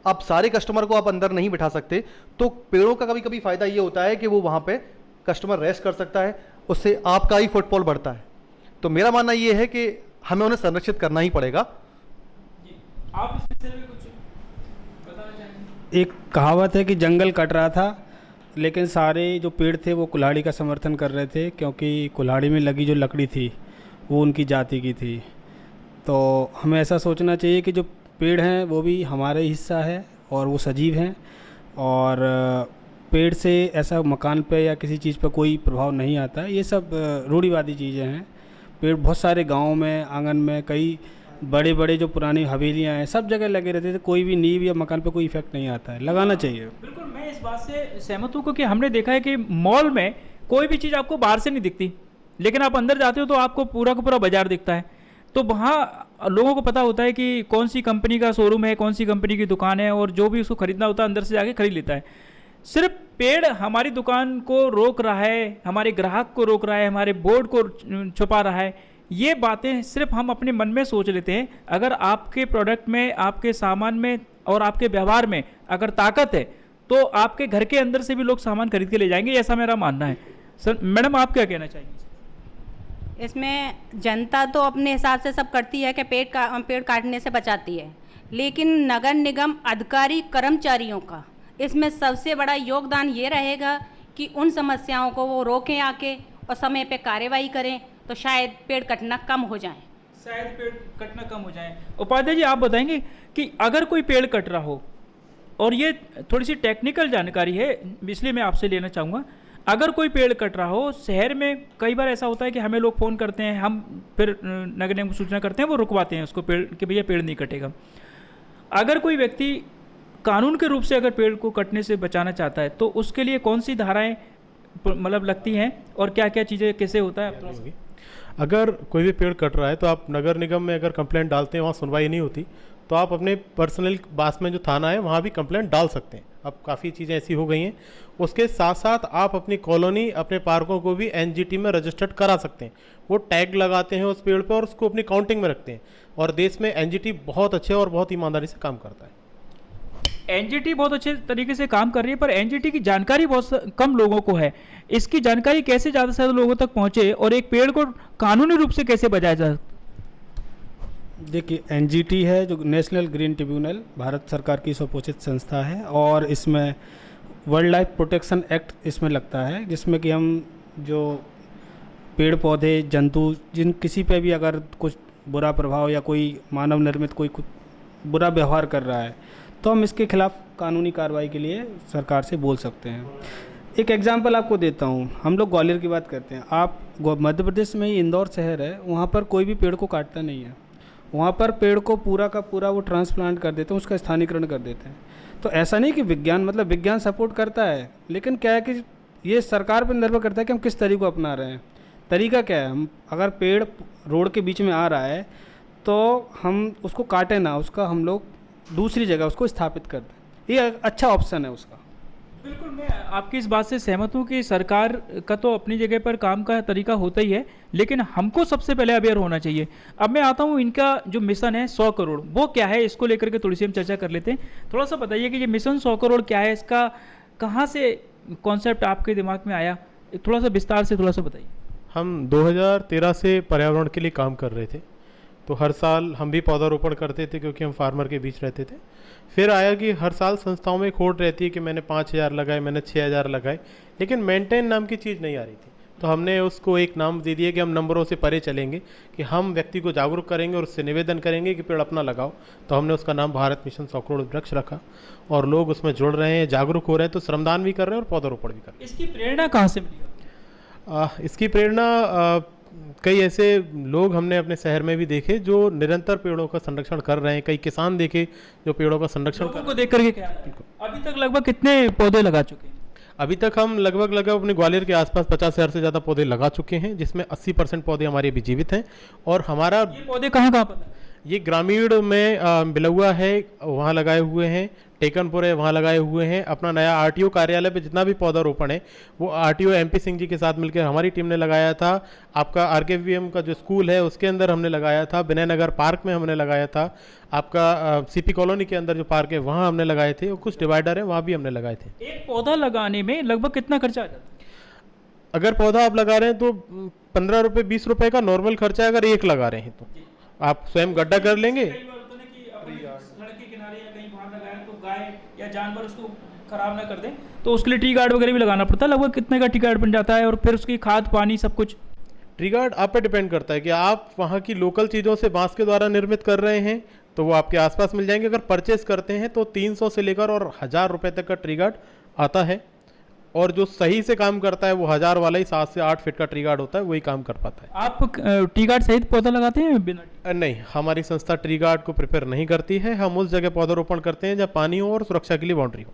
अब सारे कस्टमर को आप अंदर नहीं बिठा सकते, तो पेड़ों का कभी कभी फ़ायदा ये होता है कि वो वहाँ पे कस्टमर रेस्ट कर सकता है, उससे आपका ही फुटफॉल बढ़ता है। तो मेरा मानना ये है कि हमें उन्हें संरक्षित करना ही पड़ेगा। आप इस विषय में कुछ बताना चाहेंगे? एक कहावत है कि जंगल कट रहा था, लेकिन सारे जो पेड़ थे वो कुल्हाड़ी का समर्थन कर रहे थे, क्योंकि कुल्हाड़ी में लगी जो लकड़ी थी वो उनकी जाति की थी। तो हमें ऐसा सोचना चाहिए कि जो पेड़ हैं वो भी हमारे हिस्सा है और वो सजीव हैं, और पेड़ से ऐसा मकान पे या किसी चीज़ पे कोई प्रभाव नहीं आता है। ये सब रूढ़िवादी चीज़ें हैं। पेड़ बहुत सारे गाँव में, आंगन में, कई बड़े बड़े जो पुरानी हवेलियाँ हैं सब जगह लगे रहते थे, कोई भी नींव या मकान पे कोई इफेक्ट नहीं आता है, लगाना चाहिए। बिल्कुल, मैं इस बात से सहमत हूँ, क्योंकि हमने देखा है कि मॉल में कोई भी चीज़ आपको बाहर से नहीं दिखती, लेकिन आप अंदर जाते हो तो आपको पूरा का पूरा बाजार दिखता है। तो वहाँ लोगों को पता होता है कि कौन सी कंपनी का शोरूम है, कौन सी कंपनी की दुकान है, और जो भी उसको खरीदना होता है अंदर से जाके खरीद लेता है। सिर्फ पेड़ हमारी दुकान को रोक रहा है, हमारे ग्राहक को रोक रहा है, हमारे बोर्ड को छुपा रहा है, ये बातें सिर्फ हम अपने मन में सोच लेते हैं। अगर आपके प्रोडक्ट में, आपके सामान में और आपके व्यवहार में अगर ताकत है तो आपके घर के अंदर से भी लोग सामान खरीद के ले जाएंगे, ऐसा मेरा मानना है। सर, मैडम आप क्या कहना चाहेंगे? इसमें जनता तो अपने हिसाब से सब करती है कि पेड़ काटने से बचाती है, लेकिन नगर निगम अधिकारी कर्मचारियों का इसमें सबसे बड़ा योगदान ये रहेगा कि उन समस्याओं को वो रोकें आके और समय पे कार्रवाई करें, तो शायद पेड़ कटना कम हो जाए। शायद पेड़ कटना कम हो जाए। उपाध्याय जी, आप बताएंगे कि अगर कोई पेड़ कट रहा हो, और ये थोड़ी सी टेक्निकल जानकारी है इसलिए मैं आपसे लेना चाहूँगा, अगर कोई पेड़ कट रहा हो, शहर में कई बार ऐसा होता है कि हमें लोग फ़ोन करते हैं, हम फिर नगर निगम को सूचना करते हैं, वो रुकवाते हैं उसको, पेड़ कि भैया पेड़ नहीं कटेगा। अगर कोई व्यक्ति कानून के रूप से अगर पेड़ को कटने से बचाना चाहता है तो उसके लिए कौन सी धाराएं मतलब लगती हैं और क्या क्या चीज़ें कैसे होता है? अगर कोई भी पेड़ कट रहा है तो आप नगर निगम में अगर कंप्लेंट डालते हैं, वहाँ सुनवाई नहीं होती, तो आप अपने पर्सनल पास में जो थाना है वहाँ भी कंप्लेंट डाल सकते हैं। अब काफ़ी चीज़ें ऐसी हो गई हैं। उसके साथ साथ आप अपनी कॉलोनी, अपने पार्कों को भी एनजीटी में रजिस्टर्ड करा सकते हैं। वो टैग लगाते हैं उस पेड़ पर और उसको अपनी काउंटिंग में रखते हैं, और देश में एनजीटी बहुत अच्छे और बहुत ईमानदारी से काम करता है। एनजीटी बहुत अच्छे तरीके से काम कर रही है, पर एनजीटी की जानकारी बहुत कम लोगों को है। इसकी जानकारी कैसे ज़्यादा से ज़्यादा लोगों तक पहुंचे और एक पेड़ को कानूनी रूप से कैसे बचाया जाए? देखिए, एनजीटी है जो नेशनल ग्रीन ट्रिब्यूनल, भारत सरकार की स्वपोषित संस्था है, और इसमें वाइल्ड लाइफ प्रोटेक्शन एक्ट इसमें लगता है, जिसमें कि हम जो पेड़ पौधे, जंतु, जिन किसी पे भी अगर कुछ बुरा प्रभाव या कोई मानव निर्मित कोई बुरा व्यवहार कर रहा है तो हम इसके खिलाफ कानूनी कार्रवाई के लिए सरकार से बोल सकते हैं। एक एग्जांपल आपको देता हूँ, हम लोग ग्वालियर की बात करते हैं। आप मध्य प्रदेश में ही इंदौर शहर है, वहाँ पर कोई भी पेड़ को काटता नहीं है। वहाँ पर पेड़ को पूरा का पूरा वो ट्रांसप्लांट कर देते हैं, उसका स्थानीकरण कर देते हैं। तो ऐसा नहीं कि विज्ञान सपोर्ट करता है, लेकिन क्या है कि ये सरकार पर निर्भर करता है कि हम किस तरीके को अपना रहे हैं। तरीका क्या है, हम अगर पेड़ रोड के बीच में आ रहा है तो हम उसको काटें ना, उसका हम लोग दूसरी जगह उसको स्थापित कर दें। ये अच्छा ऑप्शन है उसका। बिल्कुल, मैं आपकी इस बात से सहमत हूँ कि सरकार का तो अपनी जगह पर काम का तरीका होता ही है, लेकिन हमको सबसे पहले अवेयर होना चाहिए। अब मैं आता हूँ, इनका जो मिशन है 100 करोड़, वो क्या है, इसको लेकर के थोड़ी सी हम चर्चा कर लेते हैं। थोड़ा सा बताइए कि ये मिशन 100 करोड़ क्या है, इसका कहाँ से कॉन्सेप्ट आपके दिमाग में आया, थोड़ा सा विस्तार से थोड़ा सा बताइए। हम 2013 से पर्यावरण के लिए काम कर रहे थे, तो हर साल हम भी पौधारोपण करते थे क्योंकि हम फार्मर के बीच रहते थे। फिर आया कि हर साल संस्थाओं में खोट रहती है कि मैंने 5000 लगाए, मैंने 6000 लगाए, लेकिन मेंटेन नाम की चीज़ नहीं आ रही थी। तो हमने उसको एक नाम दे दिया कि हम नंबरों से परे चलेंगे, कि हम व्यक्ति को जागरूक करेंगे और उससे निवेदन करेंगे कि पेड़ अपना लगाओ। तो हमने उसका नाम भारत मिशन 100 करोड़ वृक्ष रखा, और लोग उसमें जुड़ रहे हैं, जागरूक हो रहे हैं, तो श्रमदान भी कर रहे हैं और पौधारोपण भी कर रहे हैं। इसकी प्रेरणा कहाँ से मिली? इसकी प्रेरणा कई ऐसे लोग हमने अपने शहर में भी देखे जो निरंतर पेड़ों का संरक्षण कर रहे हैं। कई किसान देखे जो पेड़ों का संरक्षण को देख करके क्या अभी तक लगभग कितने पौधे लगा चुके हैं? अभी तक हम लगभग अपने ग्वालियर के आसपास 50,000 से ज़्यादा पौधे लगा चुके हैं, जिसमें 80% पौधे हमारे अभी जीवित हैं। और हमारा ये पौधे कहाँ पर? ये ग्रामीण में बिलौआ है, वहाँ लगाए हुए हैं, टेकनपुर है, वहाँ लगाए हुए हैं। अपना नया आरटीओ कार्यालय पे जितना भी पौधारोपण है वो आरटीओ एमपी सिंह जी के साथ मिलकर हमारी टीम ने लगाया था। आपका आरकेवीएम का जो स्कूल है उसके अंदर हमने लगाया था, विनय नगर पार्क में हमने लगाया था, आपका सीपी कॉलोनी के अंदर जो पार्क है वहाँ हमने लगाए थे, और कुछ डिवाइडर है वहाँ भी हमने लगाए थे। एक पौधा लगाने में लगभग कितना खर्चा आ जाता है? अगर पौधा आप लगा रहे हैं तो 15 रुपये 20 रुपये का नॉर्मल खर्चा है। अगर एक लगा रहे हैं तो आप स्वयं गड्ढा कर लेंगे, सड़क के किनारे या कहीं बाहर लगाया तो गाय या जानवर उसको खराब ना कर दें, तो उसके लिए टी गार्ड वगैरह भी लगाना पड़ता है। लगभग कितने का टी गार्ड बन जाता है, और फिर उसकी खाद पानी सब कुछ? ट्री गार्ड आप पे डिपेंड करता है कि आप वहाँ की लोकल चीज़ों से बांस के द्वारा निर्मित कर रहे हैं तो वो आपके आसपास मिल जाएंगे। अगर परचेस करते हैं तो 300 से लेकर और 1000 रुपये तक का ट्री गार्ड आता है, और जो सही से काम करता है वो 1000 वाला ही 7 से 8 फीट का ट्री गार्ड होता है, वही काम कर पाता है। आप टी गार्ड सहित पौधा लगाते हैं बिना? नहीं, हमारी संस्था ट्री गार्ड को प्रिपेयर नहीं करती है। हम उस जगह पौधारोपण करते हैं जहाँ पानी हो और सुरक्षा के लिए बाउंड्री हो।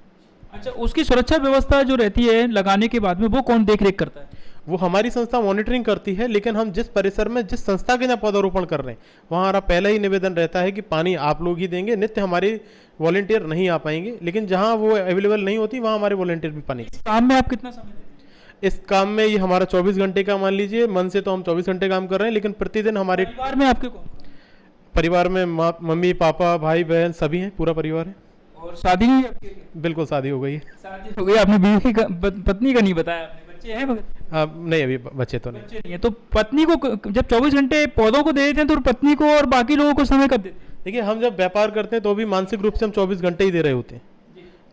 अच्छा, उसकी सुरक्षा व्यवस्था जो रहती है लगाने के बाद में, वो कौन देख रेख करता है? वो हमारी संस्था मॉनिटरिंग करती है, लेकिन हम जिस परिसर में जिस संस्था के यहाँ पौधारोपण कर रहे हैं वहाँ हमारा पहला ही निवेदन रहता है कि पानी आप लोग ही देंगे। नित्य हमारे वॉलेंटियर नहीं आ पाएंगे, लेकिन जहाँ वो अवेलेबल नहीं होती वहाँ हमारे वॉलेंटियर भी पानी। इस काम में आप कितना समय देते हैं? इस काम में ये हमारा 24 घंटे का, मान लीजिए मन से तो हम 24 घंटे काम कर रहे हैं, लेकिन प्रतिदिन हमारे परिवार में आपके कौन? परिवार में मम्मी पापा भाई बहन सभी हैं, पूरा परिवार है। और शादी नहीं है आपकी? बिल्कुल, शादी हो गई है। शादी हो गई। आपने बीवी का, पत्नी का नहीं बताया आपने। बच्चे हैं? नहीं, अभी बच्चे तो नहीं। बच्चे नहीं है। तो पत्नी को जब 24 घंटे पौधों को दे देते हैं, तो पत्नी को और बाकी लोगों को समय कब देते हैं? देखिए, हम जब व्यापार करते हैं तो भी मानसिक रूप से हम 24 घंटे ही दे रहे होते हैं,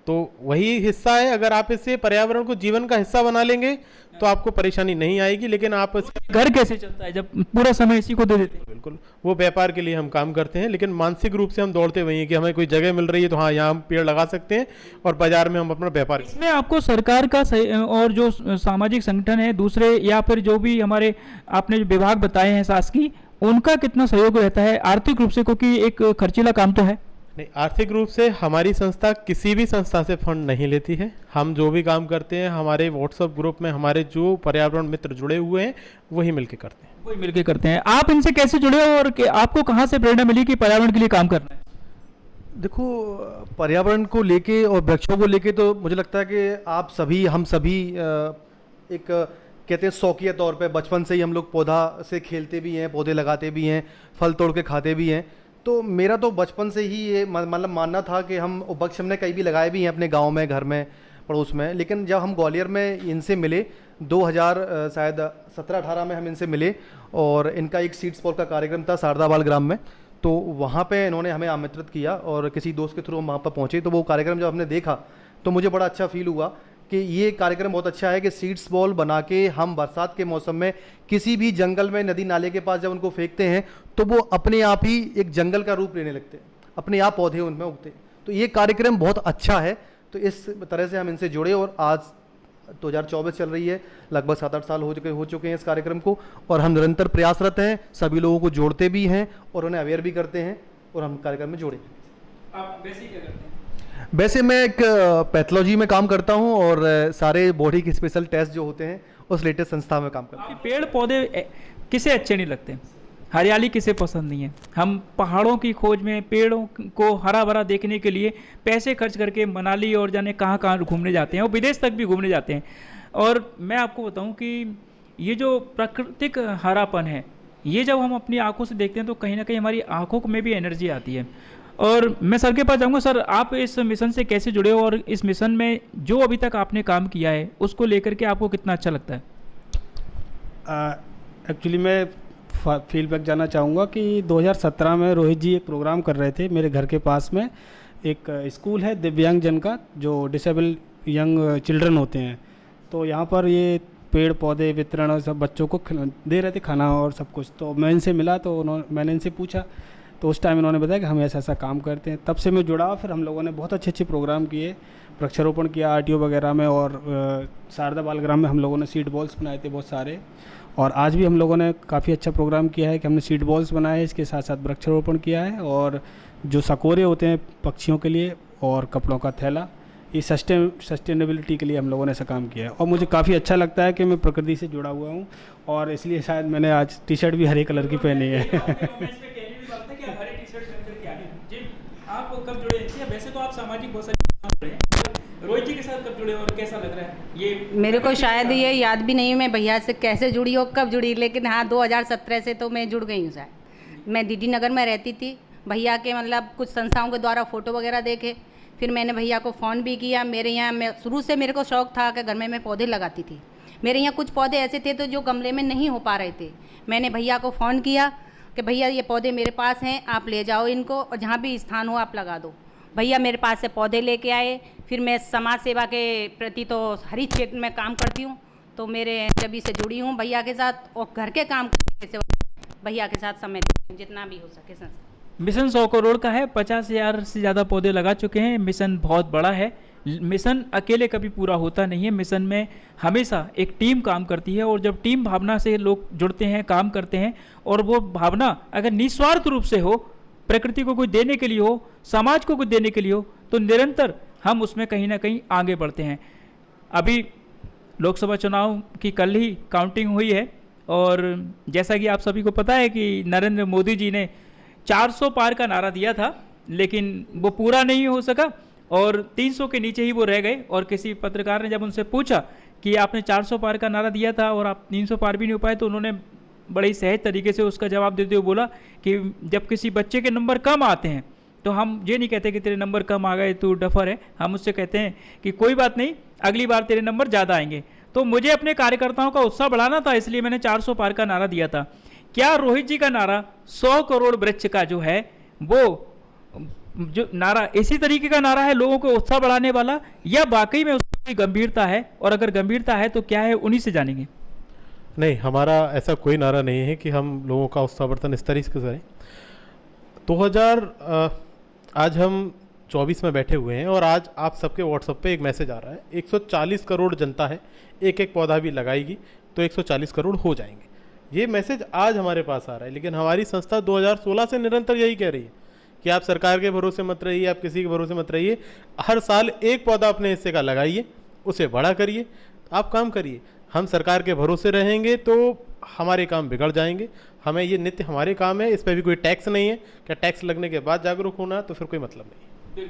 तो वही हिस्सा है। अगर आप इससे पर्यावरण को जीवन का हिस्सा बना लेंगे तो आपको परेशानी नहीं आएगी, लेकिन आप घर कैसे चलता है जब पूरा समय इसी को दे देते हैं? बिल्कुल, वो व्यापार के लिए हम काम करते हैं, लेकिन मानसिक रूप से हम दौड़ते वही हैं कि हमें कोई जगह मिल रही है तो हाँ, यहाँ हम पेड़ लगा सकते हैं और बाजार में हम अपना व्यापार। इसमें आपको सरकार का और जो सामाजिक संगठन है दूसरे, या फिर जो भी हमारे आपने जो विभाग बताए हैं शासकीय, उनका कितना सहयोग रहता है आर्थिक रूप से? क्योंकि एक खर्चीला काम तो है। नहीं, आर्थिक रूप से हमारी संस्था किसी भी संस्था से फंड नहीं लेती है। हम जो भी काम करते हैं हमारे व्हाट्सएप ग्रुप में हमारे जो पर्यावरण मित्र जुड़े हुए हैं वही मिलके करते हैं। वही मिलके करते हैं। आप इनसे कैसे जुड़े और आपको कहाँ से प्रेरणा मिली कि पर्यावरण के लिए काम करना है? देखो, पर्यावरण को लेके और वृक्षों को लेके तो मुझे लगता है कि आप सभी, हम सभी एक कहते हैं शौकिया तौर पे बचपन से ही हम लोग पौधा से खेलते भी हैं, पौधे लगाते भी हैं, फल तोड़ के खाते भी हैं। तो मेरा तो बचपन से ही ये मतलब मानना था कि हम वृक्ष हमने कई भी लगाए भी हैं अपने गांव में, घर में, पड़ोस में। लेकिन जब हम ग्वालियर में इनसे मिले 2000 शायद 17-18 में हम इनसे मिले, और इनका एक सीड्स पॉल का कार्यक्रम था शारदाबाल ग्राम में, तो वहाँ पे इन्होंने हमें आमंत्रित किया और किसी दोस्त के थ्रू हम वहाँ पर पहुँचे। तो वो कार्यक्रम जब हमने देखा तो मुझे बड़ा अच्छा फील हुआ कि ये कार्यक्रम बहुत अच्छा है कि सीड्स बॉल बना के हम बरसात के मौसम में किसी भी जंगल में, नदी नाले के पास जब उनको फेंकते हैं तो वो अपने आप ही एक जंगल का रूप लेने लगते हैं, अपने आप पौधे उनमें उगते हैं। तो ये कार्यक्रम बहुत अच्छा है। तो इस तरह से हम इनसे जुड़े और आज 2024 चल रही है, लगभग 7-8 साल हो चुके हैं इस कार्यक्रम को, और हम निरंतर प्रयासरत हैं, सभी लोगों को जोड़ते भी हैं और उन्हें अवेयर भी करते हैं, और हम कार्यक्रम में जोड़े। आप वैसे क्या करते हैं? वैसे मैं एक पैथोलॉजी में काम करता हूं और सारे बॉडी के स्पेशल टेस्ट जो होते हैं उस लेटेस्ट संस्था में काम करता हूं। पेड़ पौधे किसे अच्छे नहीं लगते? हरियाली किसे पसंद नहीं है? हम पहाड़ों की खोज में पेड़ों को हरा भरा देखने के लिए पैसे खर्च करके मनाली और जाने कहाँ कहाँ घूमने जाते हैं, और विदेश तक भी घूमने जाते हैं। और मैं आपको बताऊं कि ये जो प्राकृतिक हरापन है, ये जब हम अपनी आंखों से देखते हैं तो कहीं ना कहीं हमारी आंखों में भी एनर्जी आती है। और मैं सर के पास जाऊंगा। सर, आप इस मिशन से कैसे जुड़े हो और इस मिशन में जो अभी तक आपने काम किया है उसको लेकर के आपको कितना अच्छा लगता है? एक्चुअली मैं फीडबैक जाना चाहूँगा कि 2017 में रोहित जी एक प्रोग्राम कर रहे थे मेरे घर के पास में। एक स्कूल है दिव्यांग जन का, जो डिसेबल यंग चिल्ड्रन होते हैं, तो यहाँ पर ये पेड़ पौधे वितरण और सब बच्चों को दे रहे थे, खाना और सब कुछ। तो मैं इनसे मिला तो मैंने इनसे पूछा, तो उस टाइम इन्होंने बताया कि हम ऐसा ऐसा काम करते हैं। तब से मैं जुड़ा। फिर हम लोगों ने बहुत अच्छे अच्छे प्रोग्राम किए, वृक्षारोपण किया आरटीओ वगैरह में, और शारदा बालग्राम में हम लोगों ने सीड बॉल्स बनाए थे बहुत सारे। और आज भी हम लोगों ने काफ़ी अच्छा प्रोग्राम किया है कि हमने सीड बॉल्स बनाए, इसके साथ साथ वृक्षारोपण किया है। और जो सकोरे होते हैं पक्षियों के लिए, और कपड़ों का थैला, ये सस्टेनेबिलिटी के लिए हम लोगों ने ऐसा काम किया है। और मुझे काफ़ी अच्छा लगता है कि मैं प्रकृति से जुड़ा हुआ हूँ, और इसलिए शायद मैंने आज टी शर्ट भी हरे कलर की पहनी है। आप कब जुड़े इससे? वैसे तो आप सामाजिक बहुत सारे जुड़े हैं, रोहित जी के साथ कब जुड़े और कैसा लग रहा है ये? मेरे को शायद ये याद भी नहीं मैं भैया से कैसे जुड़ी और कब जुड़ी, लेकिन हाँ 2017 से तो मैं जुड़ गई हूँ शायद। मैं डीडी नगर में रहती थी, भैया के मतलब कुछ संस्थाओं के द्वारा फ़ोटो वगैरह देखे, फिर मैंने भैया को फ़ोन भी किया। मेरे यहाँ मैं शुरू से मेरे को शौक़ था कि घर में मैं पौधे लगाती थी। मेरे यहाँ कुछ पौधे ऐसे थे तो जो गमले में नहीं हो पा रहे थे। मैंने भैया को फ़ोन किया कि भैया ये पौधे मेरे पास हैं, आप ले जाओ इनको और जहाँ भी स्थान हो आप लगा दो। भैया मेरे पास से पौधे लेके आए। फिर मैं समाज सेवा के प्रति तो हर ही क्षेत्र में काम करती हूँ, तो मेरे जब से जुड़ी हूँ भैया के साथ, और घर के काम करने के सिवा भैया के साथ समय देती हूँ जितना भी हो सके संस्था। मिशन 100 करोड़ का है, 50,000 से ज़्यादा पौधे लगा चुके हैं। मिशन बहुत बड़ा है। मिशन अकेले कभी पूरा होता नहीं है। मिशन में हमेशा एक टीम काम करती है, और जब टीम भावना से लोग जुड़ते हैं, काम करते हैं, और वो भावना अगर निस्वार्थ रूप से हो, प्रकृति को कुछ देने के लिए हो, समाज को कुछ देने के लिए हो, तो निरंतर हम उसमें कहीं ना कहीं आगे बढ़ते हैं। अभी लोकसभा चुनाव की कल ही काउंटिंग हुई है, और जैसा कि आप सभी को पता है कि नरेंद्र मोदी जी ने 400 पार का नारा दिया था, लेकिन वो पूरा नहीं हो सका और 300 के नीचे ही वो रह गए। और किसी पत्रकार ने जब उनसे पूछा कि आपने 400 पार का नारा दिया था और आप 300 पार भी नहीं हो पाए, तो उन्होंने बड़े ही सहज तरीके से उसका जवाब देते हुए बोला कि जब किसी बच्चे के नंबर कम आते हैं तो हम ये नहीं कहते कि तेरे नंबर कम आ गए तू डफर है, हम उससे कहते हैं कि कोई बात नहीं, अगली बार तेरे नंबर ज़्यादा आएंगे। तो मुझे अपने कार्यकर्ताओं का उत्साह बढ़ाना था, इसलिए मैंने 400 पार का नारा दिया था। क्या रोहित जी का नारा 100 करोड़ वृक्ष का जो है, वो जो नारा इसी तरीके का नारा है, लोगों को उत्साह बढ़ाने वाला, या वाकई में उसमें कोई गंभीरता है? और अगर गंभीरता है तो क्या है, उन्हीं से जानेंगे। नहीं, हमारा ऐसा कोई नारा नहीं है कि हम लोगों का उत्साहवर्धन इस तरीके से करें। 2000 आज हम 24 में बैठे हुए हैं, और आज आप सबके व्हाट्सएप पे एक मैसेज आ रहा है, 140 करोड़ जनता है, एक एक पौधा भी लगाएगी तो 140 करोड़ हो जाएंगे। ये मैसेज आज हमारे पास आ रहा है, लेकिन हमारी संस्था 2016 से निरंतर यही कह रही है कि आप सरकार के भरोसे मत रहिए, आप किसी के भरोसे मत रहिए, हर साल एक पौधा अपने हिस्से का लगाइए, उसे बड़ा करिए, आप काम करिए। हम सरकार के भरोसे रहेंगे तो हमारे काम बिगड़ जाएंगे। हमें ये नित्य हमारे काम है, इस पर भी कोई टैक्स नहीं है। क्या टैक्स लगने के बाद जागरूक होना, तो फिर कोई मतलब नहीं।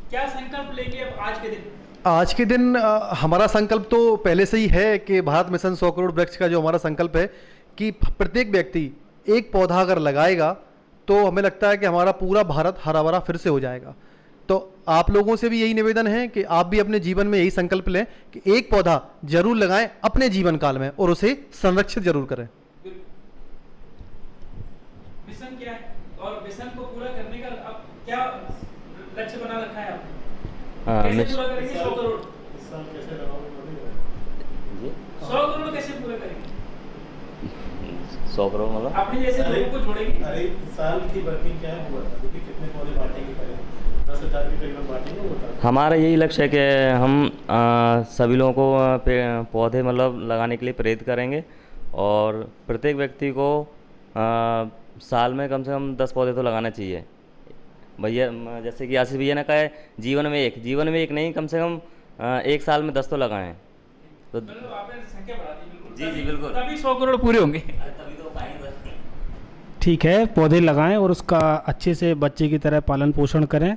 क्या संकल्प लेंगे अब आज के दिन? आज के दिन हमारा संकल्प तो पहले से ही है कि भारत मिशन 100 करोड़ वृक्ष का जो हमारा संकल्प है कि प्रत्येक व्यक्ति एक पौधा अगर लगाएगा तो हमें लगता है कि हमारा पूरा भारत हरा भरा फिर से हो जाएगा। तो आप लोगों से भी यही निवेदन है कि आप भी अपने जीवन में यही संकल्प लें कि एक पौधा जरूर लगाएं अपने जीवन काल में, और उसे संरक्षित जरूर करें। मिशन क्या है और मिशन को पूरा करने का अब क्या लक्ष्य बना रखा है आपने? कैसे पूरा करेंगे 100 करोड़? 100 करोड़ कैसे पूरा करेंगे? 100 करोड़ मतलब अपने जैसे लोगों को जोड़ेंगे। अरे साल की वर्किंग क्या हुआ था, क्योंकि कितने पौधे बांटेंगे, पहले 10,000 के करीबन बांटेंगे होता। हमारा यही लक्ष्य है कि हम सभी लोगों को पौधे मतलब लगाने के लिए प्रेरित करेंगे, और प्रत्येक व्यक्ति को साल में कम से कम 10 पौधे तो लगाना चाहिए। भैया जैसे कि आशीष भैया ने कहा है, जीवन में एक नहीं, कम से कम एक साल में 10 तो लगाएं। तो आपने संख्या बढ़ा दी। जी बिल्कुल, तभी 100 करोड़ पूरे होंगे। तभी तो पाएंगे। ठीक है, पौधे लगाएं और उसका अच्छे से बच्चे की तरह पालन पोषण करें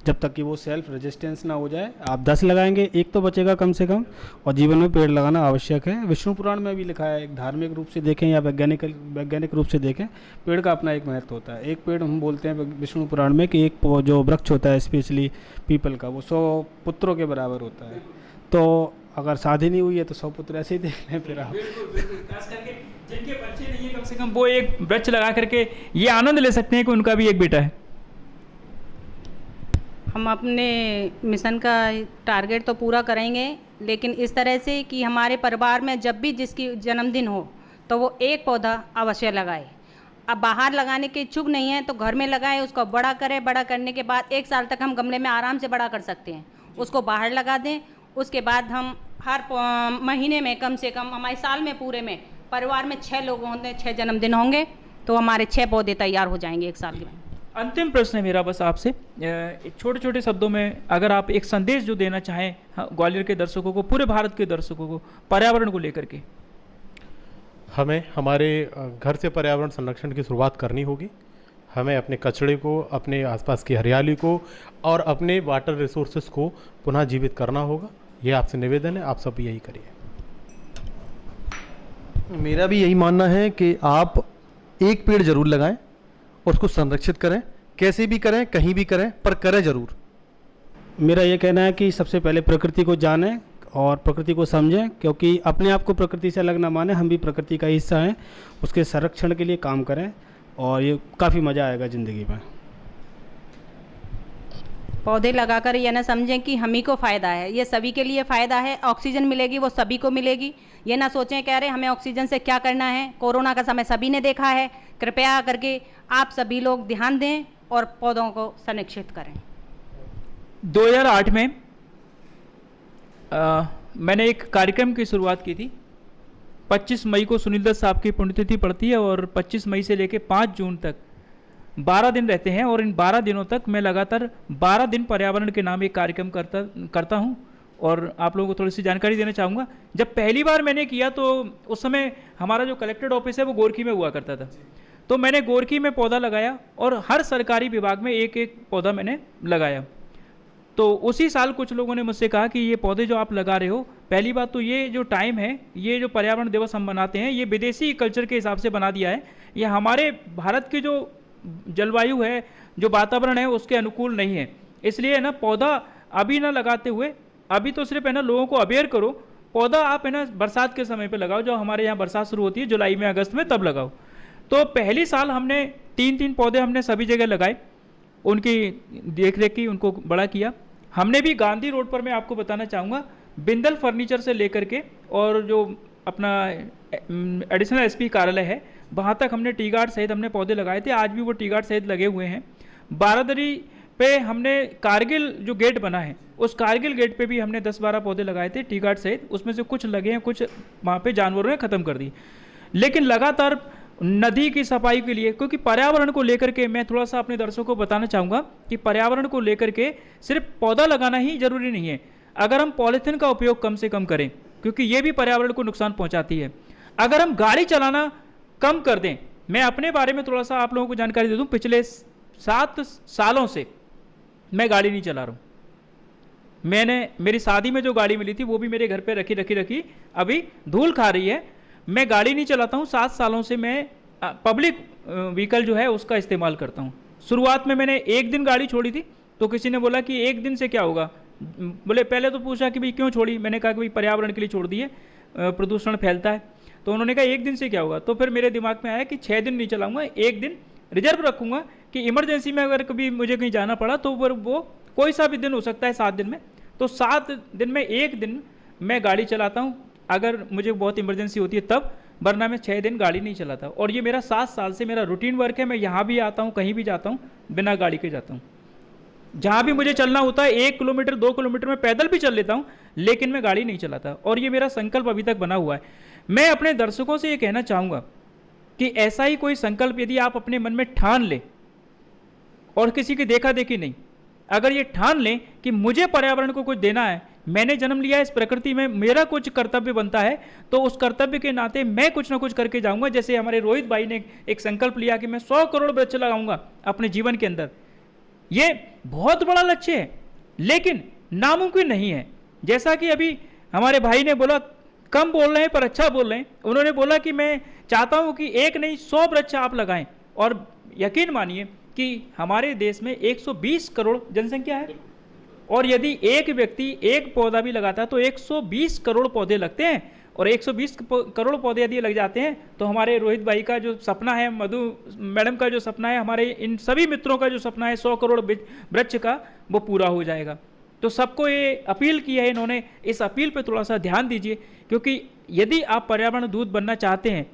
जब तक कि वो सेल्फ रेजिस्टेंस ना हो जाए। आप 10 लगाएंगे, एक तो बचेगा कम से कम, और जीवन में पेड़ लगाना आवश्यक है। विष्णु पुराण में भी लिखा है, एक धार्मिक रूप से देखें या वैज्ञानिक रूप से देखें, पेड़ का अपना एक महत्व होता है। एक पेड़ हम बोलते हैं विष्णु पुराण में कि एक जो वृक्ष होता है स्पेशली पीपल का, वो 100 पुत्रों के बराबर होता है। तो अगर शादी नहीं हुई है तो 100 पुत्र ऐसे ही देख लें फिर आप। खास करके जिनके बच्चे नहीं है, कम से कम वो एक वृक्ष लगा करके ये आनंद ले सकते हैं कि उनका भी एक बेटा है। हम अपने मिशन का टारगेट तो पूरा करेंगे, लेकिन इस तरह से कि हमारे परिवार में जब भी जिसकी जन्मदिन हो तो वो एक पौधा अवश्य लगाए। अब बाहर लगाने के इच्छुक नहीं है तो घर में लगाए, उसको बड़ा करें। बड़ा करने के बाद 1 साल तक हम गमले में आराम से बड़ा कर सकते हैं, उसको बाहर लगा दें। उसके बाद हम हर महीने में कम से कम, हमारे साल में पूरे में परिवार में 6 लोग होंगे, 6 जन्मदिन होंगे, तो हमारे 6 पौधे तैयार हो जाएंगे 1 साल में। अंतिम प्रश्न है मेरा बस आपसे, छोटे छोटे शब्दों में अगर आप एक संदेश जो देना चाहें ग्वालियर के दर्शकों को, पूरे भारत के दर्शकों को, पर्यावरण को लेकर के। हमें हमारे घर से पर्यावरण संरक्षण की शुरुआत करनी होगी। हमें अपने कचरे को, अपने आसपास की हरियाली को और अपने वाटर रिसोर्सेज को पुनः जीवित करना होगा। ये आपसे निवेदन है, आप सब यही करिए। मेरा भी यही मानना है कि आप एक पेड़ जरूर लगाएं और उसको संरक्षित करें, कैसे भी करें, कहीं भी करें, पर करें जरूर। मेरा ये कहना है कि सबसे पहले प्रकृति को जानें और प्रकृति को समझें, क्योंकि अपने आप को प्रकृति से अलग ना माने, हम भी प्रकृति का हिस्सा हैं। उसके संरक्षण के लिए काम करें और ये काफ़ी मज़ा आएगा ज़िंदगी में। पौधे लगाकर ये ना समझें कि हम ही को फ़ायदा है, ये सभी के लिए फ़ायदा है। ऑक्सीजन मिलेगी वो सभी को मिलेगी। ये ना सोचें कह रहे हमें ऑक्सीजन से क्या करना है, कोरोना का समय सभी ने देखा है। कृपया करके आप सभी लोग ध्यान दें और पौधों को संरक्षित करें। 2008 में मैंने एक कार्यक्रम की शुरुआत की थी। 25 मई को सुनील दत्त साहब की पुण्यतिथि पड़ती है और 25 मई से लेकर 5 जून तक 12 दिन रहते हैं और इन 12 दिनों तक मैं लगातार 12 दिन पर्यावरण के नाम एक कार्यक्रम करता हूं। और आप लोगों को थोड़ी सी जानकारी देना चाहूँगा। जब पहली बार मैंने किया तो उस समय हमारा जो कलेक्टेड ऑफिस है वो गोरखी में हुआ करता था, तो मैंने गोरखी में पौधा लगाया और हर सरकारी विभाग में एक एक पौधा मैंने लगाया। तो उसी साल कुछ लोगों ने मुझसे कहा कि ये पौधे जो आप लगा रहे हो, पहली बात तो ये जो टाइम है, ये जो पर्यावरण दिवस हम मनाते हैं, ये विदेशी कल्चर के हिसाब से बना दिया है। ये हमारे भारत की जो जलवायु है, जो वातावरण है, उसके अनुकूल नहीं है। इसलिए ना पौधा अभी ना लगाते हुए, अभी तो सिर्फ है ना लोगों को अवेयर करो, पौधा आप है ना बरसात के समय पे लगाओ। जो हमारे यहाँ बरसात शुरू होती है जुलाई में, अगस्त में, तब लगाओ। तो पहली साल हमने 3-3 पौधे हमने सभी जगह लगाए, उनकी देख रेख की, उनको बड़ा किया। हमने भी गांधी रोड पर, मैं आपको बताना चाहूँगा, बिंदल फर्नीचर से लेकर के और जो अपना एडिशनल एसपी कार्यालय है, वहाँ तक हमने टी गार्ड सहित हमने पौधे लगाए थे। आज भी वो टी गार्ड सहित लगे हुए हैं। बारादरी पे हमने कारगिल जो गेट बना है, उस कारगिल गेट पे भी हमने 10-12 पौधे लगाए थे टी गार्ड सहित। उसमें से कुछ लगे हैं, कुछ वहाँ पे जानवरों ने ख़त्म कर दी। लेकिन लगातार नदी की सफाई के लिए, क्योंकि पर्यावरण को लेकर के मैं थोड़ा सा अपने दर्शकों को बताना चाहूँगा कि पर्यावरण को लेकर के सिर्फ पौधा लगाना ही जरूरी नहीं है। अगर हम पॉलीथीन का उपयोग कम से कम करें, क्योंकि ये भी पर्यावरण को नुकसान पहुँचाती है। अगर हम गाड़ी चलाना कम कर दें, मैं अपने बारे में थोड़ा सा आप लोगों को जानकारी दे दूँ। पिछले 7 सालों से मैं गाड़ी नहीं चला रहा हूँ। मेरी शादी में जो गाड़ी मिली थी वो भी मेरे घर पे रखी अभी धूल खा रही है। मैं गाड़ी नहीं चलाता हूँ। 7 सालों से मैं पब्लिक व्हीकल जो है उसका इस्तेमाल करता हूँ। शुरुआत में मैंने 1 दिन गाड़ी छोड़ी थी, तो किसी ने बोला कि 1 दिन से क्या होगा। बोले, पहले तो पूछा कि भाई क्यों छोड़ी। मैंने कहा कि भाई पर्यावरण के लिए छोड़ दिए, प्रदूषण फैलता है। तो उन्होंने कहा 1 दिन से क्या होगा। तो फिर मेरे दिमाग में आया कि 6 दिन नहीं चलाऊँगा, 1 दिन रिजर्व रखूँगा कि इमरजेंसी में अगर कभी मुझे कहीं जाना पड़ा तो वो कोई सा भी दिन हो सकता है 7 दिन में। तो 7 दिन में 1 दिन मैं गाड़ी चलाता हूँ, अगर मुझे बहुत इमरजेंसी होती है तब, वरना मैं 6 दिन गाड़ी नहीं चलाता। और ये मेरा 7 साल से मेरा रूटीन वर्क है। मैं यहाँ भी आता हूँ, कहीं भी जाता हूँ, बिना गाड़ी के जाता हूँ। जहाँ भी मुझे चलना होता है 1 किलोमीटर 2 किलोमीटर में पैदल भी चल लेता हूँ, लेकिन मैं गाड़ी नहीं चलाता। और ये मेरा संकल्प अभी तक बना हुआ है। मैं अपने दर्शकों से ये कहना चाहूँगा कि ऐसा ही कोई संकल्प यदि आप अपने मन में ठान लें, और किसी की देखा देखी नहीं, अगर ये ठान लें कि मुझे पर्यावरण को कुछ देना है, मैंने जन्म लिया इस प्रकृति में, मेरा कुछ कर्तव्य बनता है, तो उस कर्तव्य के नाते मैं कुछ ना कुछ करके जाऊंगा। जैसे हमारे रोहित भाई ने एक संकल्प लिया कि मैं 100 करोड़ वृक्ष लगाऊंगा अपने जीवन के अंदर। ये बहुत बड़ा लक्ष्य है, लेकिन नामुमकिन नहीं है। जैसा कि अभी हमारे भाई ने बोला, कम बोल रहे हैं पर अच्छा बोल रहे हैं। उन्होंने बोला कि मैं चाहता हूं कि 1 नहीं 100 वृक्ष आप लगाएं। और यकीन मानिए कि हमारे देश में 120 करोड़ जनसंख्या है, और यदि एक व्यक्ति 1 पौधा भी लगाता है तो 120 करोड़ पौधे लगते हैं। और 120 करोड़ पौधे यदि लग जाते हैं तो हमारे रोहित भाई का जो सपना है, मधु मैडम का जो सपना है, हमारे इन सभी मित्रों का जो सपना है 100 करोड़ वृक्ष का, वो पूरा हो जाएगा। तो सबको ये अपील की है इन्होंने, इस अपील पे थोड़ा सा ध्यान दीजिए, क्योंकि यदि आप पर्यावरण दूत बनना चाहते हैं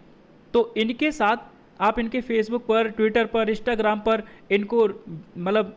तो इनके साथ आप इनके फेसबुक पर, ट्विटर पर, इंस्टाग्राम पर इनको मतलब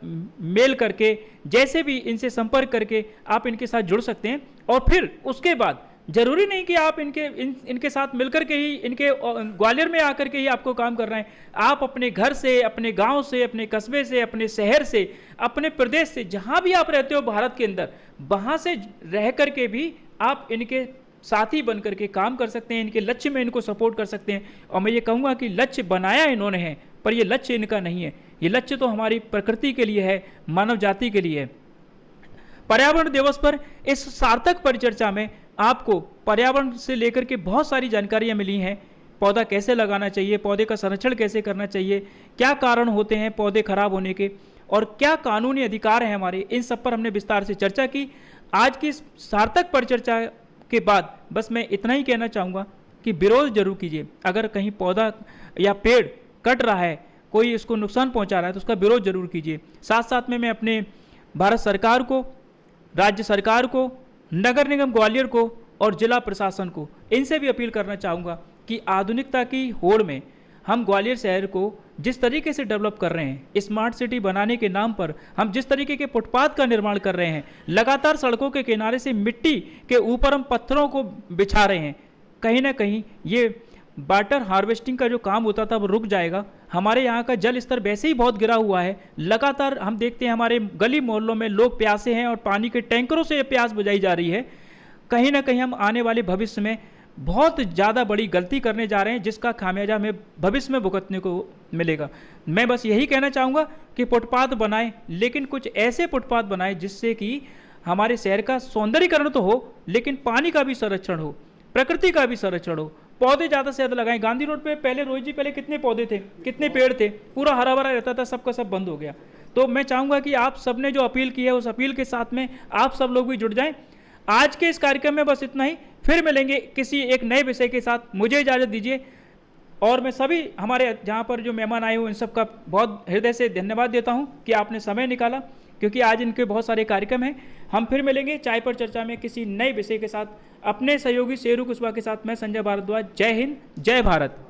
मेल करके, जैसे भी इनसे संपर्क करके आप इनके साथ जुड़ सकते हैं। और फिर उसके बाद जरूरी नहीं कि आप इनके साथ मिलकर के ही, इनके ग्वालियर में आकर के ही आपको काम करना है। आप अपने घर से, अपने गांव से, अपने कस्बे से, अपने शहर से, अपने प्रदेश से, जहां भी आप रहते हो भारत के अंदर, वहां से रह करके भी आप इनके साथी बन करके काम कर सकते हैं, इनके लक्ष्य में इनको सपोर्ट कर सकते हैं। और मैं ये कहूँगा कि लक्ष्य बनाया इन्होंने है, पर ये लक्ष्य इनका नहीं है। ये लक्ष्य तो हमारी प्रकृति के लिए है, मानव जाति के लिए है। पर्यावरण दिवस पर इस सार्थक परिचर्चा में आपको पर्यावरण से लेकर के बहुत सारी जानकारियाँ मिली हैं। पौधा कैसे लगाना चाहिए, पौधे का संरक्षण कैसे करना चाहिए, क्या कारण होते हैं पौधे खराब होने के, और क्या कानूनी अधिकार हैं हमारे, इन सब पर हमने विस्तार से चर्चा की। आज की सार्थक परिचर्चा के बाद बस मैं इतना ही कहना चाहूँगा कि विरोध जरूर कीजिए। अगर कहीं पौधा या पेड़ कट रहा है, कोई इसको नुकसान पहुँचा रहा है, तो उसका विरोध जरूर कीजिए। साथ साथ में मैं अपने भारत सरकार को, राज्य सरकार को, नगर निगम ग्वालियर को और जिला प्रशासन को, इनसे भी अपील करना चाहूँगा कि आधुनिकता की होड़ में हम ग्वालियर शहर को जिस तरीके से डेवलप कर रहे हैं, स्मार्ट सिटी बनाने के नाम पर हम जिस तरीके के फुटपाथ का निर्माण कर रहे हैं, लगातार सड़कों के किनारे से मिट्टी के ऊपर हम पत्थरों को बिछा रहे हैं, कहीं ना कहीं ये वाटर हार्वेस्टिंग का जो काम होता था वो रुक जाएगा। हमारे यहाँ का जल स्तर वैसे ही बहुत गिरा हुआ है। लगातार हम देखते हैं हमारे गली मोहल्लों में लोग प्यासे हैं और पानी के टैंकरों से प्यास बुझाई जा रही है। कहीं ना कहीं हम आने वाले भविष्य में बहुत ज़्यादा बड़ी गलती करने जा रहे हैं, जिसका खामियाजा हमें भविष्य में भुगतने को मिलेगा। मैं बस यही कहना चाहूँगा कि फुटपाथ बनाएं, लेकिन कुछ ऐसे फुटपाथ बनाएं जिससे कि हमारे शहर का सौंदर्यीकरण तो हो, लेकिन पानी का भी संरक्षण हो, प्रकृति का भी संरक्षण हो। पौधे ज़्यादा से ज़्यादा लगाएं। गांधी रोड पे पहले, रोहित जी, पहले कितने पौधे थे, कितने पेड़ थे, पूरा हरा भरा रहता था, सबका सब बंद हो गया। तो मैं चाहूँगा कि आप सब ने जो अपील की है उस अपील के साथ में आप सब लोग भी जुड़ जाएं। आज के इस कार्यक्रम में बस इतना ही, फिर मिलेंगे किसी एक नए विषय के साथ। मुझे इजाज़त दीजिए और मैं सभी हमारे जहाँ पर जो मेहमान आए हुए इन सब का बहुत हृदय से धन्यवाद देता हूँ कि आपने समय निकाला, क्योंकि आज इनके बहुत सारे कार्यक्रम हैं। हम फिर मिलेंगे चाय पर चर्चा में किसी नए विषय के साथ, अपने सहयोगी शेरू कुशवाहा के साथ। मैं संजय भारद्वाज। जय हिंद, जय भारत।